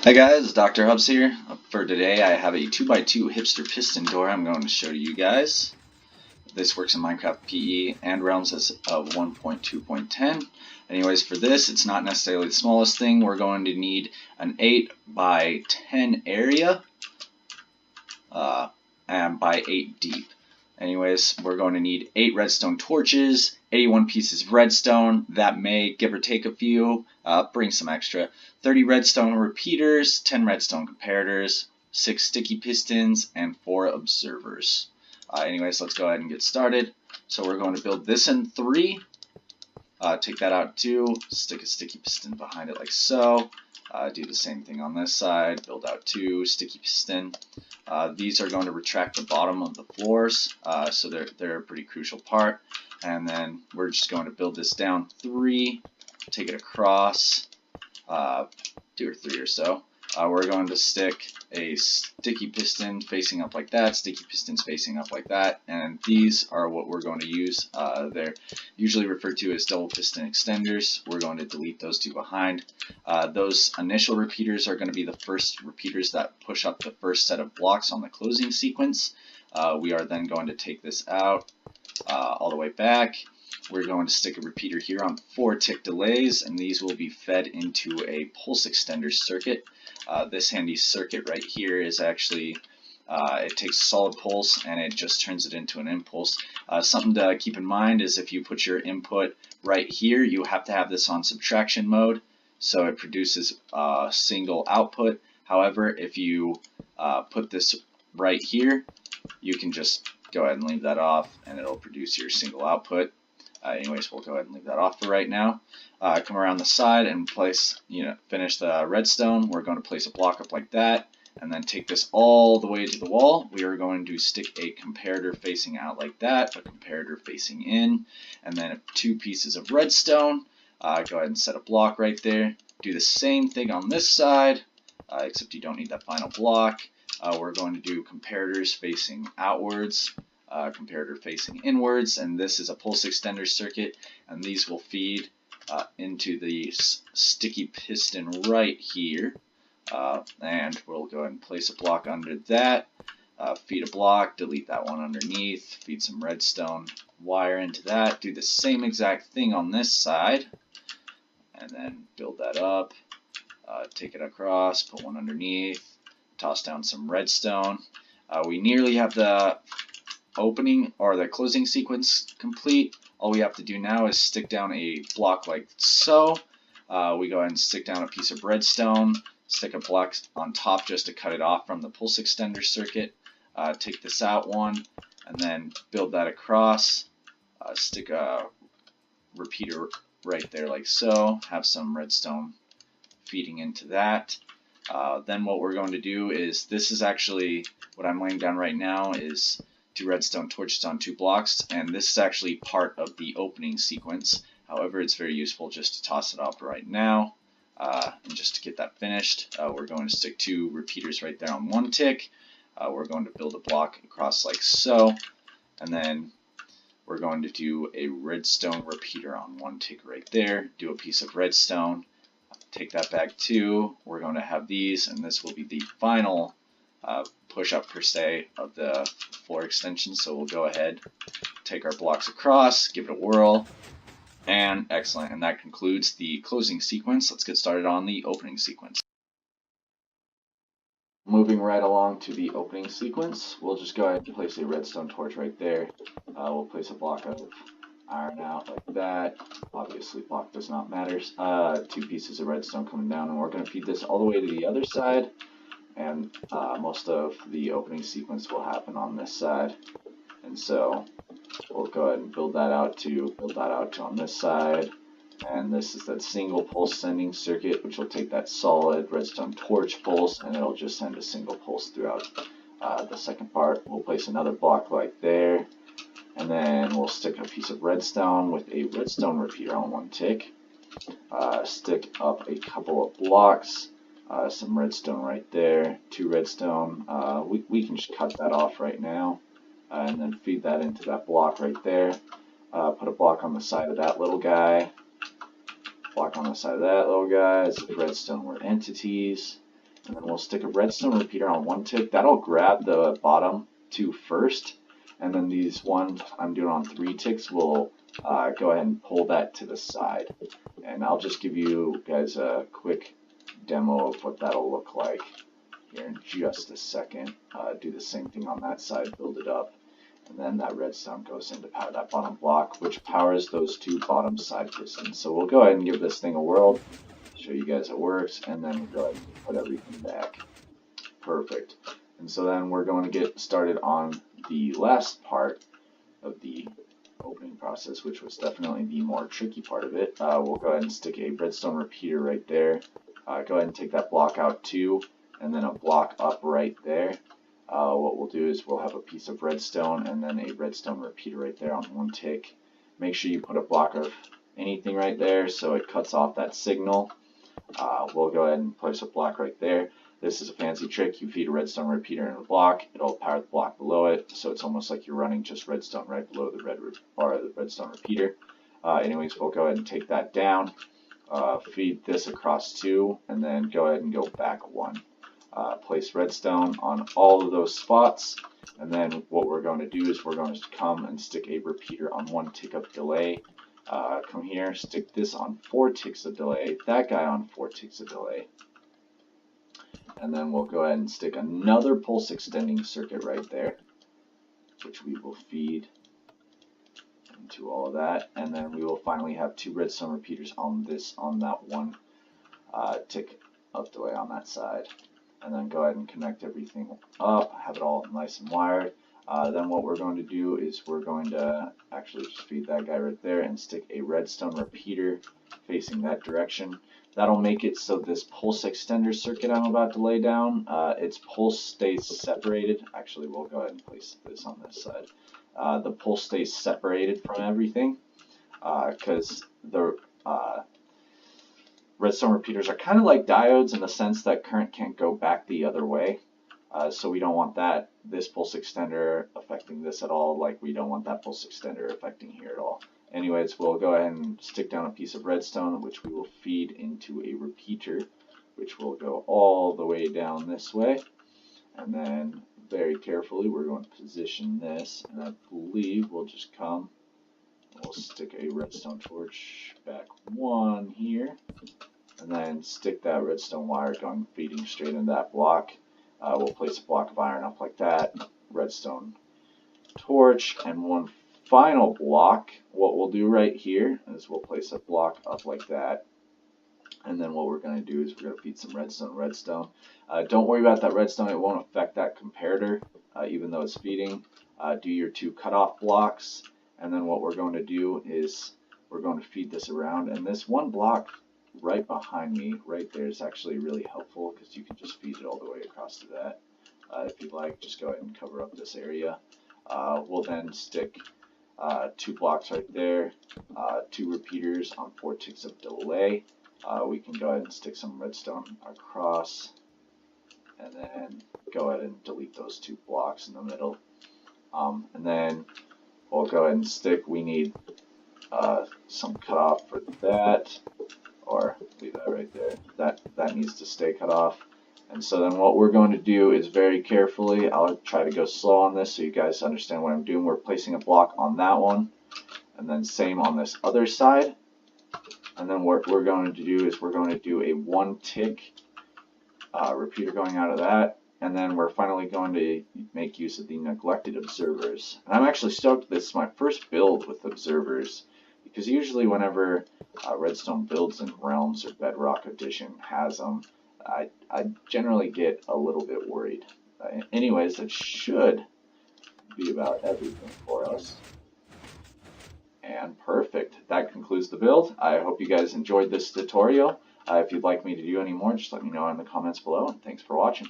Hi guys, Dr. Hubs here. For today I have a 2x2 hipster piston door I'm going to show to you guys. This works in Minecraft PE and Realms as of 1.2.10. Anyways, for this, it's not necessarily the smallest thing. We're going to need an 8x10 area and by 8 deep. Anyways, we're going to need 8 redstone torches, 81 pieces of redstone, that may give or take a few, bring some extra, 30 redstone repeaters, 10 redstone comparators, 6 sticky pistons, and 4 observers. Anyways, let's go ahead and get started. So we're going to build this in 3, take that out 2, stick a sticky piston behind it like so, do the same thing on this side, build out 2, sticky piston. These are going to retract the bottom of the floors, so they're a pretty crucial part. And then we're just going to build this down 3, take it across, 2 or 3 or so. We're going to stick a sticky piston facing up like that, sticky pistons facing up like that, and these are what we're going to use. They're usually referred to as double piston extenders. We're going to delete those 2 behind. Those initial repeaters are going to be the first repeaters that push up the first set of blocks on the closing sequence. We are then going to take this out all the way back. We're going to stick a repeater here on 4 tick delays, and these will be fed into a pulse extender circuit. This handy circuit right here is actually, it takes a solid pulse and it just turns it into an impulse. Something to keep in mind is if you put your input right here, you have to have this on subtraction mode, so it produces a single output. However, if you put this right here, you can just go ahead and leave that off and it'll produce your single output. Anyways, we'll go ahead and leave that off for right now. Come around the side and place, finish the redstone. We're going to place a block up like that, and then take this all the way to the wall. We are going to stick a comparator facing out like that, a comparator facing in, and then 2 pieces of redstone. Go ahead and set a block right there. Do the same thing on this side, except you don't need that final block. We're going to do comparators facing outwards. Comparator facing inwards, and this is a pulse extender circuit, and these will feed into the sticky piston right here, and we'll go ahead and place a block under that, feed a block, delete that one underneath, feed some redstone wire into that, do the same exact thing on this side, and then build that up, take it across, put one underneath, toss down some redstone. We nearly have the opening or the closing sequence complete. All we have to do now is stick down a block like so. We go ahead and stick down a piece of redstone, stick a block on top just to cut it off from the pulse extender circuit. Take this out one and then build that across. Stick a repeater right there like so. Have some redstone feeding into that. Then what we're going to do is, this is actually what I'm laying down right now is 2 redstone torches on 2 blocks, and this is actually part of the opening sequence. However, it's very useful just to toss it off right now, and just to get that finished. We're going to stick 2 repeaters right there on 1 tick. We're going to build a block across like so, and then we're going to do a redstone repeater on 1 tick right there, do a piece of redstone, take that back too. We're going to have these, and this will be the final push up per se of the floor extension. So we'll go ahead, take our blocks across, give it a whirl, and excellent. And that concludes the closing sequence. Let's get started on the opening sequence. Moving right along to the opening sequence, we'll just go ahead and place a redstone torch right there. We'll place a block of iron out like that. Obviously block does not matter. 2 pieces of redstone coming down, and we're going to feed this all the way to the other side, and most of the opening sequence will happen on this side. And so we'll go ahead and build that out to on this side, and this is that single pulse sending circuit, which will take that solid redstone torch pulse and it'll just send a single pulse throughout the second part. We'll place another block like there, and then we'll stick a piece of redstone with a redstone repeater on 1 tick, stick up a couple of blocks, some redstone right there, 2 redstone. We can just cut that off right now, and then feed that into that block right there. Put a block on the side of that little guy, block on the side of that little guy. As if redstone were entities. And then we'll stick a redstone repeater on one tick. That'll grab the bottom two first. And then these ones I'm doing on 3 ticks will go ahead and pull that to the side. And I'll just give you guys a quick demo of what that'll look like here in just a second. Do the same thing on that side, build it up. And then that redstone goes in to power that bottom block, which powers those 2 bottom side pistons. So we'll go ahead and give this thing a whirl, show you guys how it works, and then go ahead and put everything back. Perfect. And so then we're going to get started on the last part of the opening process, which was definitely the more tricky part of it. We'll go ahead and stick a redstone repeater right there. Go ahead and take that block out too, and then a block up right there. What we'll do is we'll have a piece of redstone and then a redstone repeater right there on 1 tick. Make sure you put a block of anything right there so it cuts off that signal. We'll go ahead and place a block right there. This is a fancy trick. You feed a redstone repeater in a block, it'll power the block below it, so it's almost like you're running just redstone right below the red bar of the redstone repeater. Anyways, we'll go ahead and take that down, feed this across 2, and then go ahead and go back 1. Place redstone on all of those spots, and then what we're going to do is we're going to come and stick a repeater on 1 tick of delay. Come here, stick this on 4 ticks of delay, that guy on 4 ticks of delay. And then we'll go ahead and stick another pulse extending circuit right there, which we will feed into all of that. And then we will finally have 2 redstone repeaters on that 1 tick of delay on that side. And then go ahead and connect everything up, have it all nice and wired. Then what we're going to do is we're going to actually just feed that guy right there and stick a redstone repeater facing that direction. That'll make it so this pulse extender circuit I'm about to lay down, its pulse stays separated. Actually, we'll go ahead and place this on this side. The pulse stays separated from everything because the redstone repeaters are kind of like diodes in the sense that current can't go back the other way. So we don't want this pulse extender affecting this at all, like we don't want that pulse extender affecting here at all. Anyways, we'll go ahead and stick down a piece of redstone, which we will feed into a repeater, which will go all the way down this way. And then very carefully, we're going to position this, and I believe we'll just come, we'll stick a redstone torch back 1 here, and then stick that redstone wire going feeding straight into that block. We'll place a block of iron up like that, redstone torch, and 1 final block. What we'll do right here is we'll place a block up like that, and then what we're going to do is we're going to feed some redstone. Don't worry about that redstone, it won't affect that comparator even though it's feeding. Do your 2 cutoff blocks, and then what we're going to do is we're going to feed this around, and this 1 block right behind me right there is actually really helpful because you can just feed it all the way across to that. If you'd like, just go ahead and cover up this area. We'll then stick 2 blocks right there, 2 repeaters on 4 ticks of delay. We can go ahead and stick some redstone across, and then go ahead and delete those 2 blocks in the middle. And then we'll go ahead and stick, we need some cutoff for that, or leave that right there. That needs to stay cut off. And so then what we're going to do is very carefully, I'll try to go slow on this so you guys understand what I'm doing. We're placing a block on that one, and then same on this other side. And then what we're going to do is we're going to do a 1 tick repeater going out of that. And then we're finally going to make use of the neglected observers. And I'm actually stoked this is my first build with observers, because usually whenever Redstone builds in Realms or Bedrock Edition has them, I generally get a little bit worried. Anyways, that should be about everything for us. And perfect. That concludes the build. I hope you guys enjoyed this tutorial. If you'd like me to do any more, just let me know in the comments below. And thanks for watching.